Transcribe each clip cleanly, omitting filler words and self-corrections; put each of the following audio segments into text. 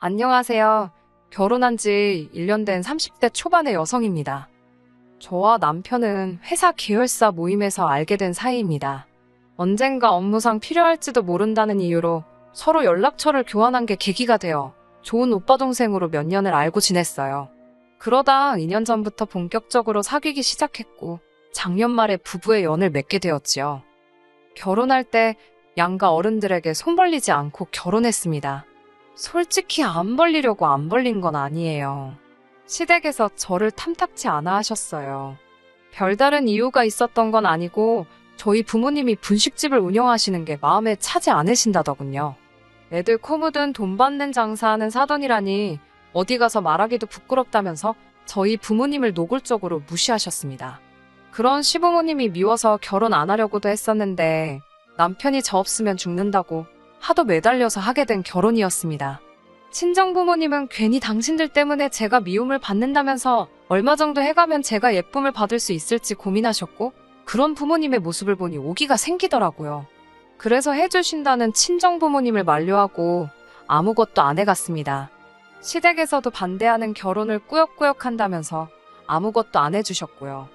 안녕하세요. 결혼한 지 1년 된 30대 초반의 여성입니다. 저와 남편은 회사 계열사 모임에서 알게 된 사이입니다. 언젠가 업무상 필요할지도 모른다는 이유로 서로 연락처를 교환한 게 계기가 되어 좋은 오빠 동생으로 몇 년을 알고 지냈어요. 그러다 2년 전부터 본격적으로 사귀기 시작했고 작년 말에 부부의 연을 맺게 되었지요. 결혼할 때 양가 어른들에게 손 벌리지 않고 결혼했습니다. 솔직히 안 벌리려고 안 벌린 건 아니에요. 시댁에서 저를 탐탁치 않아 하셨어요. 별다른 이유가 있었던 건 아니고 저희 부모님이 분식집을 운영하시는 게 마음에 차지 않으신다더군요. 애들 코 묻은 돈 받는 장사하는 사돈이라니 어디 가서 말하기도 부끄럽다면서 저희 부모님을 노골적으로 무시하셨습니다. 그런 시부모님이 미워서 결혼 안 하려고도 했었는데 남편이 저 없으면 죽는다고 하도 매달려서 하게 된 결혼이었습니다. 친정부모님은 괜히 당신들 때문에 제가 미움을 받는다면서 얼마 정도 해가면 제가 예쁨을 받을 수 있을지 고민하셨고 그런 부모님의 모습을 보니 오기가 생기더라고요. 그래서 해주신다는 친정부모님을 만류하고 아무것도 안 해갔습니다. 시댁에서도 반대하는 결혼을 꾸역꾸역 한다면서 아무것도 안 해주셨고요.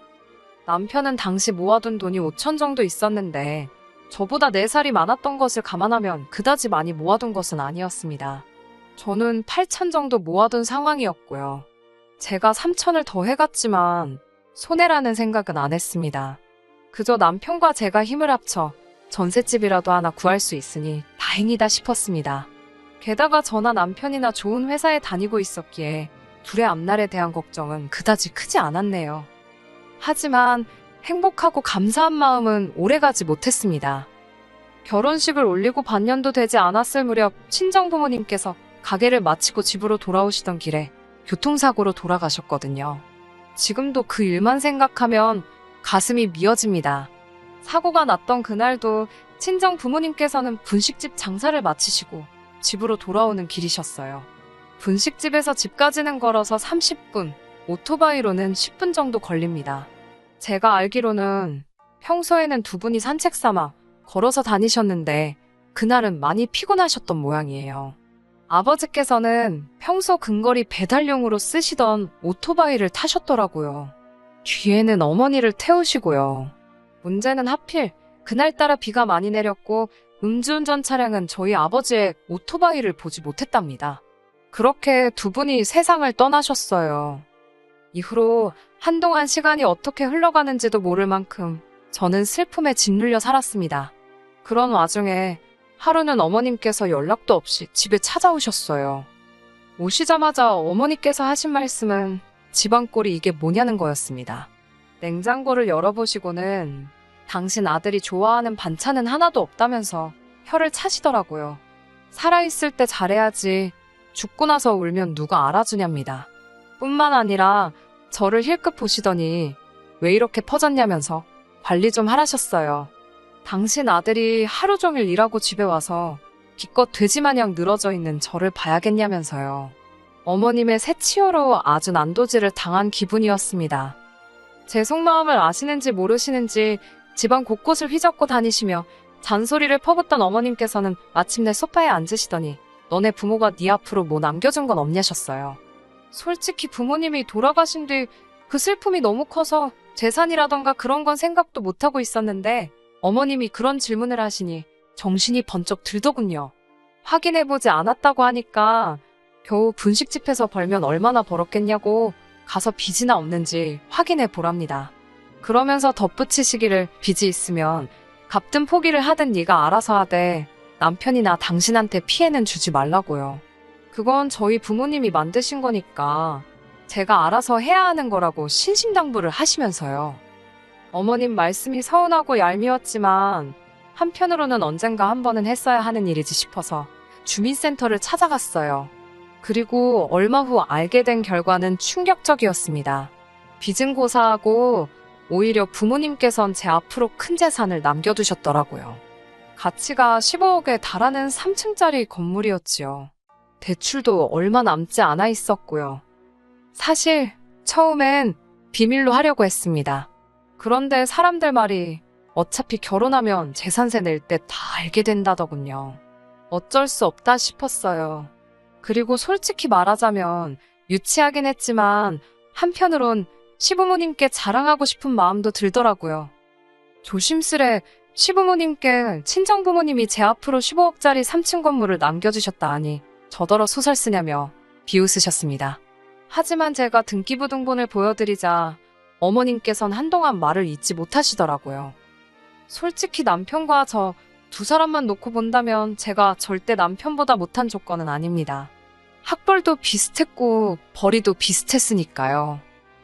남편은 당시 모아둔 돈이 5천 정도 있었는데 저보다 4살이 많았던 것을 감안하면 그다지 많이 모아둔 것은 아니었습니다. 저는 8천 정도 모아둔 상황이었고요. 제가 3천을 더 해갔지만 손해라는 생각은 안 했습니다. 그저 남편과 제가 힘을 합쳐 전셋집이라도 하나 구할 수 있으니 다행이다 싶었습니다. 게다가 저나 남편이나 좋은 회사에 다니고 있었기에 둘의 앞날에 대한 걱정은 그다지 크지 않았네요. 하지만 행복하고 감사한 마음은 오래가지 못했습니다. 결혼식을 올리고 반년도 되지 않았을 무렵 친정부모님께서 가게를 마치고 집으로 돌아오시던 길에 교통사고로 돌아가셨거든요. 지금도 그 일만 생각하면 가슴이 미어집니다. 사고가 났던 그날도 친정부모님께서는 분식집 장사를 마치시고 집으로 돌아오는 길이셨어요. 분식집에서 집까지는 걸어서 30분, 오토바이로는 10분 정도 걸립니다. 제가 알기로는 평소에는 두 분이 산책 삼아 걸어서 다니셨는데 그날은 많이 피곤하셨던 모양이에요. 아버지께서는 평소 근거리 배달용으로 쓰시던 오토바이를 타셨더라고요. 뒤에는 어머니를 태우시고요. 문제는 하필 그날따라 비가 많이 내렸고 음주운전 차량은 저희 아버지의 오토바이를 보지 못했답니다. 그렇게 두 분이 세상을 떠나셨어요. 이후로 한동안 시간이 어떻게 흘러가는지도 모를 만큼 저는 슬픔에 짓눌려 살았습니다. 그런 와중에 하루는 어머님께서 연락도 없이 집에 찾아오셨어요. 오시자마자 어머니께서 하신 말씀은 집안 꼴이 이게 뭐냐는 거였습니다. 냉장고를 열어보시고는 당신 아들이 좋아하는 반찬은 하나도 없다면서 혀를 차시더라고요. 살아있을 때 잘해야지 죽고 나서 울면 누가 알아주냐입니다. 뿐만 아니라 저를 힐끗 보시더니 왜 이렇게 퍼졌냐면서 관리 좀 하라셨어요. 당신 아들이 하루 종일 일하고 집에 와서 기껏 돼지마냥 늘어져 있는 저를 봐야겠냐면서요. 어머님의 새치어로 아주 난도질을 당한 기분이었습니다. 제 속마음을 아시는지 모르시는지 집안 곳곳을 휘젓고 다니시며 잔소리를 퍼붓던 어머님께서는 마침내 소파에 앉으시더니 너네 부모가 네 앞으로 뭐 남겨준 건 없냐셨어요. 솔직히 부모님이 돌아가신 뒤 그 슬픔이 너무 커서 재산이라던가 그런 건 생각도 못하고 있었는데 어머님이 그런 질문을 하시니 정신이 번쩍 들더군요. 확인해보지 않았다고 하니까 겨우 분식집에서 벌면 얼마나 벌었겠냐고 가서 빚이나 없는지 확인해 보랍니다. 그러면서 덧붙이시기를 빚이 있으면 갚든 포기를 하든 네가 알아서 하되 남편이나 당신한테 피해는 주지 말라고요. 그건 저희 부모님이 만드신 거니까 제가 알아서 해야 하는 거라고 신신당부를 하시면서요. 어머님 말씀이 서운하고 얄미웠지만 한편으로는 언젠가 한 번은 했어야 하는 일이지 싶어서 주민센터를 찾아갔어요. 그리고 얼마 후 알게 된 결과는 충격적이었습니다. 빚은 고사하고 오히려 부모님께선 제 앞으로 큰 재산을 남겨두셨더라고요. 가치가 15억에 달하는 3층짜리 건물이었지요. 대출도 얼마 남지 않아 있었고요. 사실 처음엔 비밀로 하려고 했습니다. 그런데 사람들 말이 어차피 결혼하면 재산세 낼 때 다 알게 된다더군요. 어쩔 수 없다 싶었어요. 그리고 솔직히 말하자면 유치하긴 했지만 한편으론 시부모님께 자랑하고 싶은 마음도 들더라고요. 조심스레 시부모님께 친정부모님이 제 앞으로 15억짜리 3층 건물을 남겨주셨다 하니 저더러 소설 쓰냐며 비웃으셨습니다. 하지만 제가 등기부등본을 보여드리자 어머님께선 한동안 말을 잇지 못하시더라고요. 솔직히 남편과 저 두 사람만 놓고 본다면 제가 절대 남편보다 못한 조건은 아닙니다. 학벌도 비슷했고 벌이도 비슷했으니까요.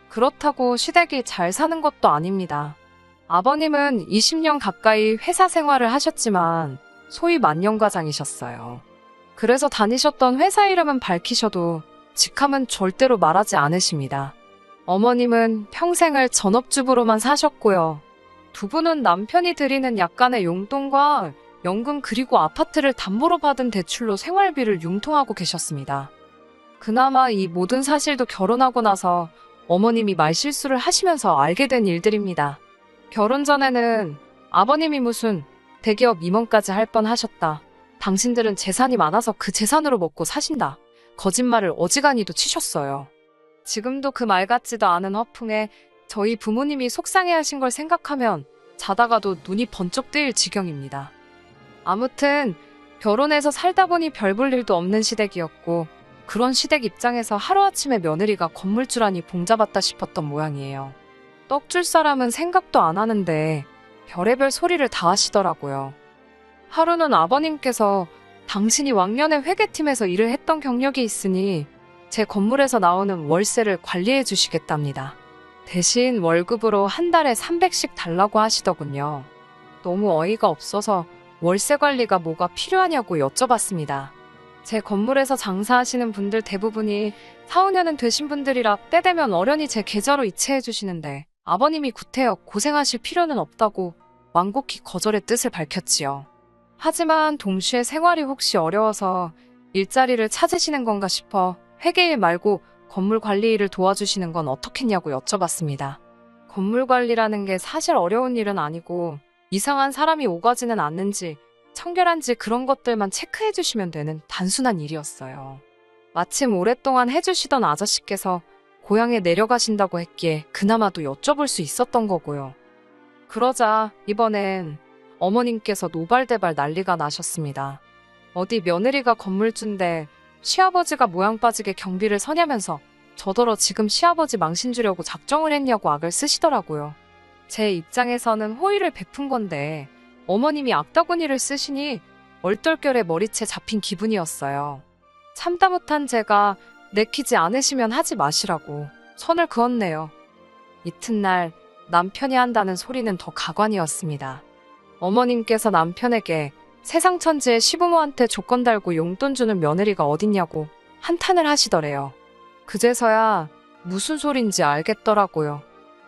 그렇다고 시댁이 잘 사는 것도 아닙니다. 아버님은 20년 가까이 회사 생활을 하셨지만 소위 만년과장이셨어요. 그래서 다니셨던 회사 이름은 밝히셔도 직함은 절대로 말하지 않으십니다. 어머님은 평생을 전업주부로만 사셨고요. 두 분은 남편이 드리는 약간의 용돈과 연금 그리고 아파트를 담보로 받은 대출로 생활비를 융통하고 계셨습니다. 그나마 이 모든 사실도 결혼하고 나서 어머님이 말실수를 하시면서 알게 된 일들입니다. 결혼 전에는 아버님이 무슨 대기업 임원까지 할 뻔하셨다. 당신들은 재산이 많아서 그 재산으로 먹고 사신다. 거짓말을 어지간히도 치셨어요. 지금도 그 말 같지도 않은 허풍에 저희 부모님이 속상해하신 걸 생각하면 자다가도 눈이 번쩍 뜨일 지경입니다. 아무튼 결혼해서 살다 보니 별 볼 일도 없는 시댁이었고 그런 시댁 입장에서 하루아침에 며느리가 건물주라니 봉잡았다 싶었던 모양이에요. 떡줄 사람은 생각도 안 하는데 별의별 소리를 다 하시더라고요. 하루는 아버님께서 당신이 왕년에 회계팀에서 일을 했던 경력이 있으니 제 건물에서 나오는 월세를 관리해 주시겠답니다. 대신 월급으로 한 달에 300씩 달라고 하시더군요. 너무 어이가 없어서 월세 관리가 뭐가 필요하냐고 여쭤봤습니다. 제 건물에서 장사하시는 분들 대부분이 4, 5년은 되신 분들이라 때 되면 어련히 제 계좌로 이체해 주시는데 아버님이 구태여 고생하실 필요는 없다고 완곡히 거절의 뜻을 밝혔지요. 하지만 동시에 생활이 혹시 어려워서 일자리를 찾으시는 건가 싶어 회계일 말고 건물 관리 일을 도와주시는 건 어떻겠냐고 여쭤봤습니다. 건물 관리라는 게 사실 어려운 일은 아니고 이상한 사람이 오가지는 않는지 청결한지 그런 것들만 체크해 주시면 되는 단순한 일이었어요. 마침 오랫동안 해주시던 아저씨께서 고향에 내려가신다고 했기에 그나마도 여쭤볼 수 있었던 거고요. 그러자 이번엔 어머님께서 노발대발 난리가 나셨습니다. 어디 며느리가 건물주인데 시아버지가 모양 빠지게 경비를 서냐면서 저더러 지금 시아버지 망신 주려고 작정을 했냐고 악을 쓰시더라고요. 제 입장에서는 호의를 베푼 건데 어머님이 악다구니를 쓰시니 얼떨결에 머리채 잡힌 기분이었어요. 참다 못한 제가 내키지 않으시면 하지 마시라고 선을 그었네요. 이튿날 남편이 한다는 소리는 더 가관이었습니다. 어머님께서 남편에게 세상 천지에 시부모한테 조건 달고 용돈 주는 며느리가 어딨냐고 한탄을 하시더래요. 그제서야 무슨 소린지 알겠더라고요.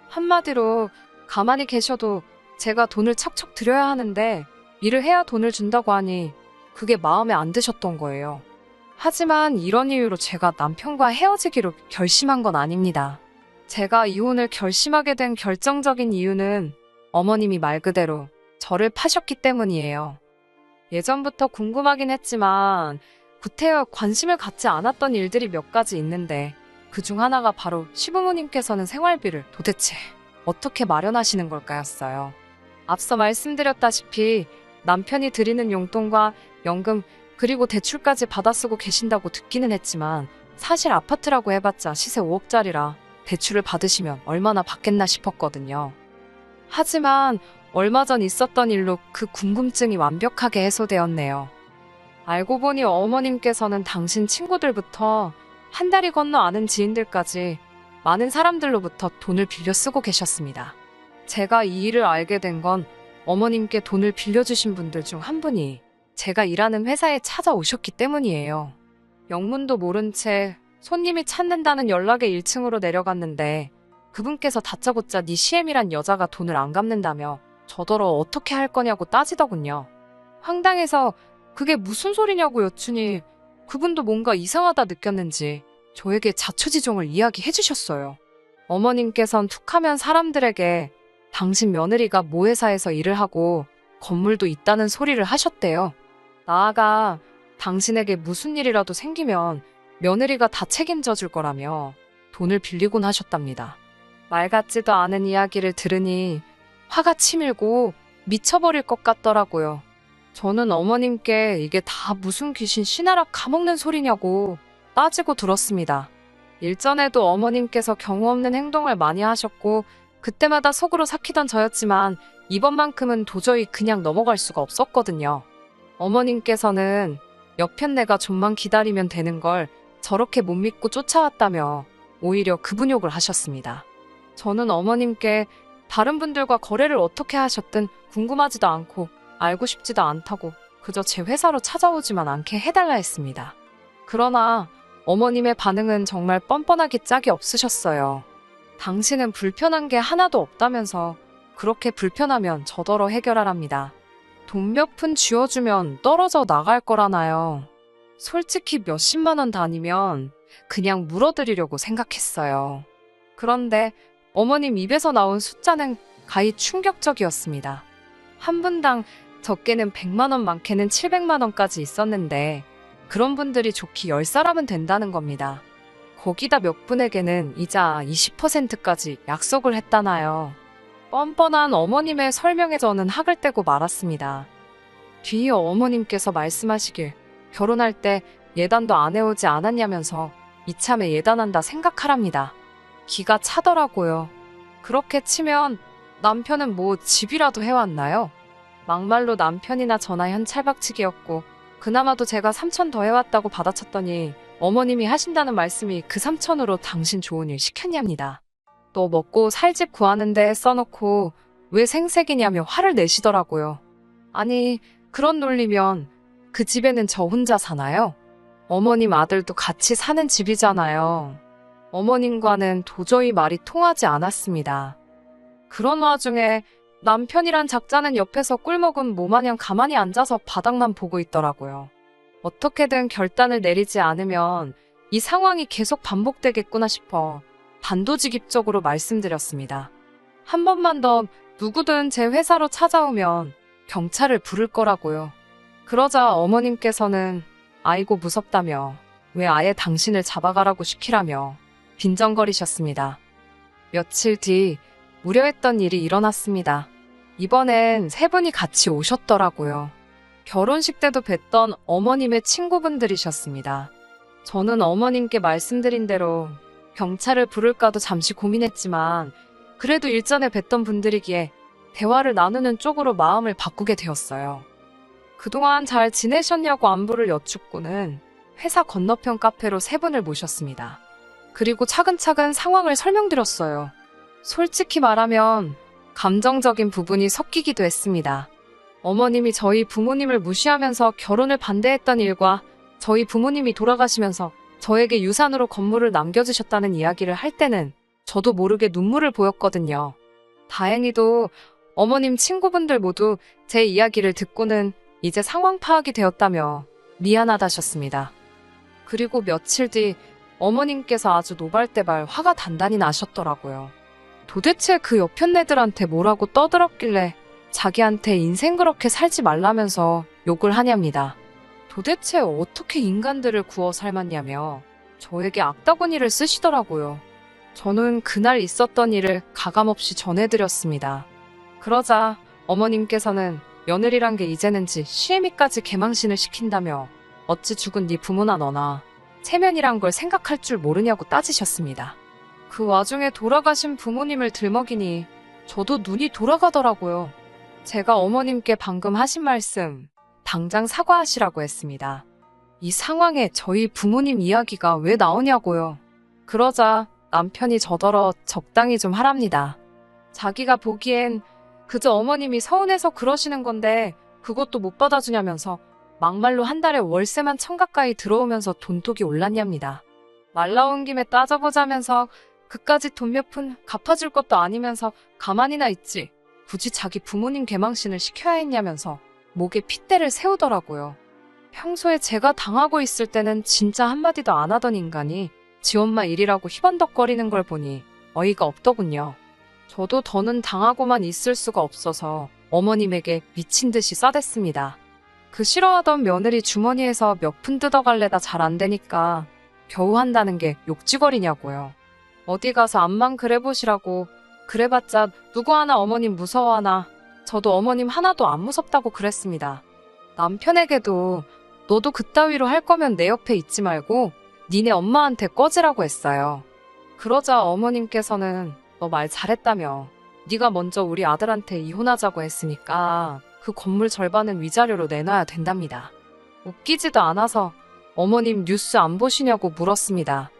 한마디로 가만히 계셔도 제가 돈을 척척 드려야 하는데 일을 해야 돈을 준다고 하니 그게 마음에 안 드셨던 거예요. 하지만 이런 이유로 제가 남편과 헤어지기로 결심한 건 아닙니다. 제가 이혼을 결심하게 된 결정적인 이유는 어머님이 말 그대로 저를 파셨기 때문이에요. 예전부터 궁금하긴 했지만 구태여 관심을 갖지 않았던 일들이 몇 가지 있는데 그중 하나가 바로 시부모님께서는 생활비를 도대체 어떻게 마련하시는 걸까였어요. 앞서 말씀드렸다시피 남편이 드리는 용돈과 연금 그리고 대출까지 받아쓰고 계신다고 듣기는 했지만 사실 아파트라고 해봤자 시세 5억짜리라 대출을 받으시면 얼마나 받겠나 싶었거든요. 하지만 얼마 전 있었던 일로 그 궁금증이 완벽하게 해소되었네요. 알고 보니 어머님께서는 당신 친구들부터 한 다리 건너 아는 지인들까지 많은 사람들로부터 돈을 빌려 쓰고 계셨습니다. 제가 이 일을 알게 된 건 어머님께 돈을 빌려주신 분들 중 한 분이 제가 일하는 회사에 찾아오셨기 때문이에요. 영문도 모른 채 손님이 찾는다는 연락에 1층으로 내려갔는데 그분께서 다짜고짜 네 시엠이란 여자가 돈을 안 갚는다며 저더러 어떻게 할 거냐고 따지더군요. 황당해서 그게 무슨 소리냐고 여쭈니 그분도 뭔가 이상하다 느꼈는지 저에게 자초지종을 이야기해 주셨어요. 어머님께선 툭하면 사람들에게 당신 며느리가 모 회사에서 일을 하고 건물도 있다는 소리를 하셨대요. 나아가 당신에게 무슨 일이라도 생기면 며느리가 다 책임져 줄 거라며 돈을 빌리곤 하셨답니다. 말 같지도 않은 이야기를 들으니 화가 치밀고 미쳐버릴 것 같더라고요. 저는 어머님께 이게 다 무슨 귀신 씨나라 가먹는 소리냐고 따지고 들었습니다. 일전에도 어머님께서 경우 없는 행동을 많이 하셨고 그때마다 속으로 삭히던 저였지만 이번만큼은 도저히 그냥 넘어갈 수가 없었거든요. 어머님께서는 여편네가 좀만 기다리면 되는 걸 저렇게 못 믿고 쫓아왔다며 오히려 그분욕을 하셨습니다. 저는 어머님께 다른 분들과 거래를 어떻게 하셨든 궁금하지도 않고 알고 싶지도 않다고 그저 제 회사로 찾아오지만 않게 해달라 했습니다. 그러나 어머님의 반응은 정말 뻔뻔하기 짝이 없으셨어요. 당신은 불편한 게 하나도 없다면서 그렇게 불편하면 저더러 해결하랍니다. 돈 몇 푼 쥐어주면 떨어져 나갈 거라나요. 솔직히 몇십만 원 단위면 그냥 물어드리려고 생각했어요. 그런데 어머님 입에서 나온 숫자는 가히 충격적이었습니다. 한 분당 적게는 100만 원, 많게는 700만 원까지 있었는데 그런 분들이 좋기 10사람은 된다는 겁니다. 거기다 몇 분에게는 이자 20%까지 약속을 했다나요. 뻔뻔한 어머님의 설명에 저는 학을 떼고 말았습니다. 뒤에 어머님께서 말씀하시길 결혼할 때 예단도 안 해오지 않았냐면서 이참에 예단한다 생각하랍니다. 기가 차더라고요. 그렇게 치면 남편은 뭐 집이라도 해왔나요? 막말로 남편이나 저나 현찰박치기였고 그나마도 제가 3천 더 해왔다고 받아쳤더니 어머님이 하신다는 말씀이 그 3천으로 당신 좋은 일 시켰냐입니다. 너 먹고 살 집 구하는데 써놓고 왜 생색이냐며 화를 내시더라고요. 아니 그런 논리면 그 집에는 저 혼자 사나요? 어머님 아들도 같이 사는 집이잖아요. 어머님과는 도저히 말이 통하지 않았습니다. 그런 와중에 남편이란 작자는 옆에서 꿀먹은 모마냥 가만히 앉아서 바닥만 보고 있더라고요. 어떻게든 결단을 내리지 않으면 이 상황이 계속 반복되겠구나 싶어 단도직입적으로 말씀드렸습니다. 한 번만 더 누구든 제 회사로 찾아오면 경찰을 부를 거라고요. 그러자 어머님께서는 아이고 무섭다며 왜 아예 당신을 잡아가라고 시키라며 빈정거리셨습니다. 며칠 뒤 우려했던 일이 일어났습니다. 이번엔 세 분이 같이 오셨더라고요. 결혼식 때도 뵀던 어머님의 친구분들이셨습니다. 저는 어머님께 말씀드린 대로 경찰을 부를까도 잠시 고민했지만 그래도 일전에 뵀던 분들이기에 대화를 나누는 쪽으로 마음을 바꾸게 되었어요. 그동안 잘 지내셨냐고 안부를 여쭙고는 회사 건너편 카페로 세 분을 모셨습니다. 그리고 차근차근 상황을 설명드렸어요. 솔직히 말하면 감정적인 부분이 섞이기도 했습니다. 어머님이 저희 부모님을 무시하면서 결혼을 반대했던 일과 저희 부모님이 돌아가시면서 저에게 유산으로 건물을 남겨주셨다는 이야기를 할 때는 저도 모르게 눈물을 보였거든요. 다행히도 어머님 친구분들 모두 제 이야기를 듣고는 이제 상황 파악이 되었다며 미안하다셨습니다. 그리고 며칠 뒤 어머님께서 아주 노발대발 화가 단단히 나셨더라고요. 도대체 그 여편네들한테 뭐라고 떠들었길래 자기한테 인생 그렇게 살지 말라면서 욕을 하냐입니다. 도대체 어떻게 인간들을 구워 삶았냐며 저에게 악다구니를 쓰시더라고요. 저는 그날 있었던 일을 가감없이 전해드렸습니다. 그러자 어머님께서는 며느리란 게 이제는지 시애미까지 개망신을 시킨다며 어찌 죽은 네 부모나 너나 체면이란 걸 생각할 줄 모르냐고 따지셨습니다. 그 와중에 돌아가신 부모님을 들먹이니 저도 눈이 돌아가더라고요. 제가 어머님께 방금 하신 말씀 당장 사과하시라고 했습니다. 이 상황에 저희 부모님 이야기가 왜 나오냐고요. 그러자 남편이 저더러 적당히 좀 하랍니다. 자기가 보기엔 그저 어머님이 서운해서 그러시는 건데 그것도 못 받아주냐면서 막말로 한 달에 월세만 1,000 가까이 들어오면서 돈독이 올랐냐입니다. 말 나온 김에 따져보자면서 그까짓 돈 몇 푼 갚아줄 것도 아니면서 가만히나 있지 굳이 자기 부모님 개망신을 시켜야 했냐면서 목에 핏대를 세우더라고요. 평소에 제가 당하고 있을 때는 진짜 한마디도 안 하던 인간이 지 엄마 일이라고 희번덕거리는 걸 보니 어이가 없더군요. 저도 더는 당하고만 있을 수가 없어서 어머님에게 미친 듯이 싸댔습니다. 그 싫어하던 며느리 주머니에서 몇 푼 뜯어갈래다 잘 안 되니까 겨우 한다는 게 욕지거리냐고요. 어디 가서 암만 그래보시라고. 그래봤자 누구 하나 어머님 무서워하나. 저도 어머님 하나도 안 무섭다고 그랬습니다. 남편에게도 너도 그따위로 할 거면 내 옆에 있지 말고 니네 엄마한테 꺼지라고 했어요. 그러자 어머님께서는 너 말 잘했다며. 네가 먼저 우리 아들한테 이혼하자고 했으니까 그 건물 절반은 위자료로 내놔야 된답니다. 웃기지도 않아서 어머님 뉴스 안 보시냐고 물었습니다.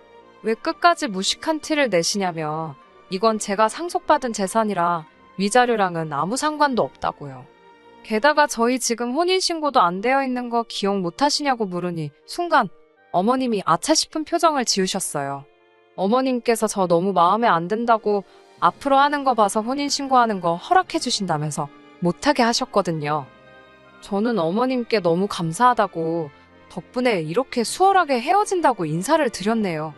왜 끝까지 무식한 티를 내시냐며. 이건 제가 상속받은 재산이라 위자료랑은 아무 상관도 없다고요. 게다가 저희 지금 혼인신고도 안 되어 있는 거 기억 못 하시냐고 물으니 순간 어머님이 아차 싶은 표정을 지으셨어요. 어머님께서 저 너무 마음에 안 든다고 앞으로 하는 거 봐서 혼인신고하는 거 허락해 주신다면서 못하게 하셨거든요. 저는 어머님께 너무 감사하다고 덕분에 이렇게 수월하게 헤어진다고 인사를 드렸네요.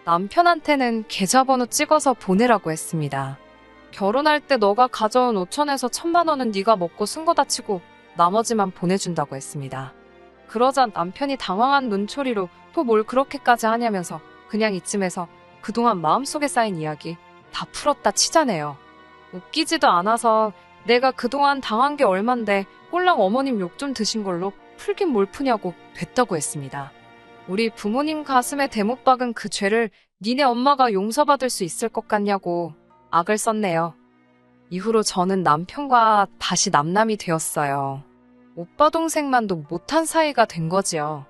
남편한테는 계좌번호 찍어서 보내라고 했습니다. 결혼할 때 너가 가져온 5천에서 1,000만 원은 네가 먹고 쓴 거다 치고 나머지만 보내준다고 했습니다. 그러자 남편이 당황한 눈초리로 또 뭘 그렇게까지 하냐면서 그냥 이쯤에서 그동안 마음속에 쌓인 이야기 다 풀었다 치자네요. 웃기지도 않아서 내가 그동안 당한 게 얼만데 꼴랑 어머님 욕 좀 드신 걸로 풀긴 뭘 푸냐고 됐다고 했습니다. 우리 부모님 가슴에 대못 박은 그 죄를 니네 엄마가 용서받을 수 있을 것 같냐고 악을 썼네요. 이후로 저는 남편과 다시 남남이 되었어요. 오빠 동생만도 못한 사이가 된 거지요.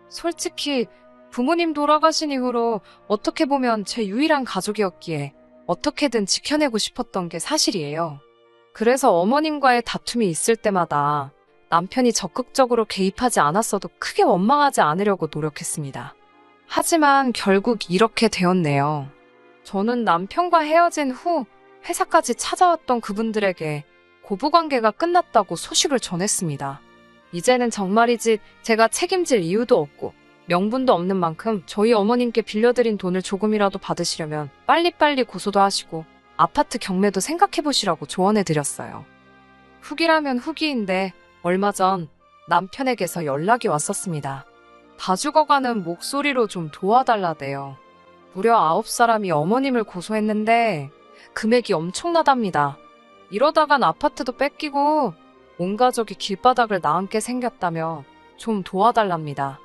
솔직히 부모님 돌아가신 이후로 어떻게 보면 제 유일한 가족이었기에 어떻게든 지켜내고 싶었던 게 사실이에요. 그래서 어머님과의 다툼이 있을 때마다 남편이 적극적으로 개입하지 않았어도 크게 원망하지 않으려고 노력했습니다. 하지만 결국 이렇게 되었네요. 저는 남편과 헤어진 후 회사까지 찾아왔던 그분들에게 고부관계가 끝났다고 소식을 전했습니다. 이제는 정말이지 제가 책임질 이유도 없고 명분도 없는 만큼 저희 어머님께 빌려드린 돈을 조금이라도 받으시려면 빨리빨리 고소도 하시고 아파트 경매도 생각해보시라고 조언해드렸어요. 후기라면 후기인데 얼마 전 남편에게서 연락이 왔었습니다. 다 죽어가는 목소리로 좀 도와달라대요. 무려 9사람이 어머님을 고소했는데 금액이 엄청나답니다. 이러다간 아파트도 뺏기고 온 가족이 길바닥을 나앉게 생겼다며 좀 도와달랍니다.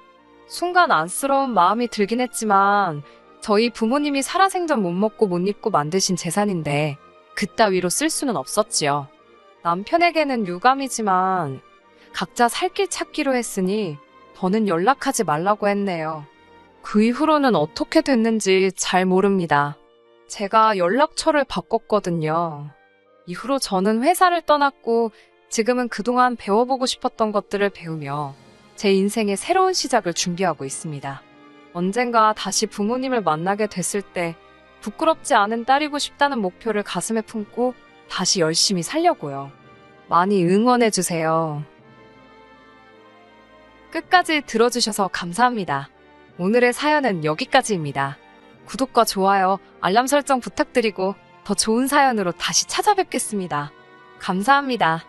순간 안쓰러운 마음이 들긴 했지만 저희 부모님이 살아생전 못 먹고 못 입고 만드신 재산인데 그따위로 쓸 수는 없었지요. 남편에게는 유감이지만 각자 살 길 찾기로 했으니 더는 연락하지 말라고 했네요. 그 이후로는 어떻게 됐는지 잘 모릅니다. 제가 연락처를 바꿨거든요. 이후로 저는 회사를 떠났고 지금은 그동안 배워보고 싶었던 것들을 배우며 제 인생의 새로운 시작을 준비하고 있습니다. 언젠가 다시 부모님을 만나게 됐을 때 부끄럽지 않은 딸이고 싶다는 목표를 가슴에 품고 다시 열심히 살려고요. 많이 응원해주세요. 끝까지 들어주셔서 감사합니다. 오늘의 사연은 여기까지입니다. 구독과 좋아요, 알람 설정 부탁드리고 더 좋은 사연으로 다시 찾아뵙겠습니다. 감사합니다.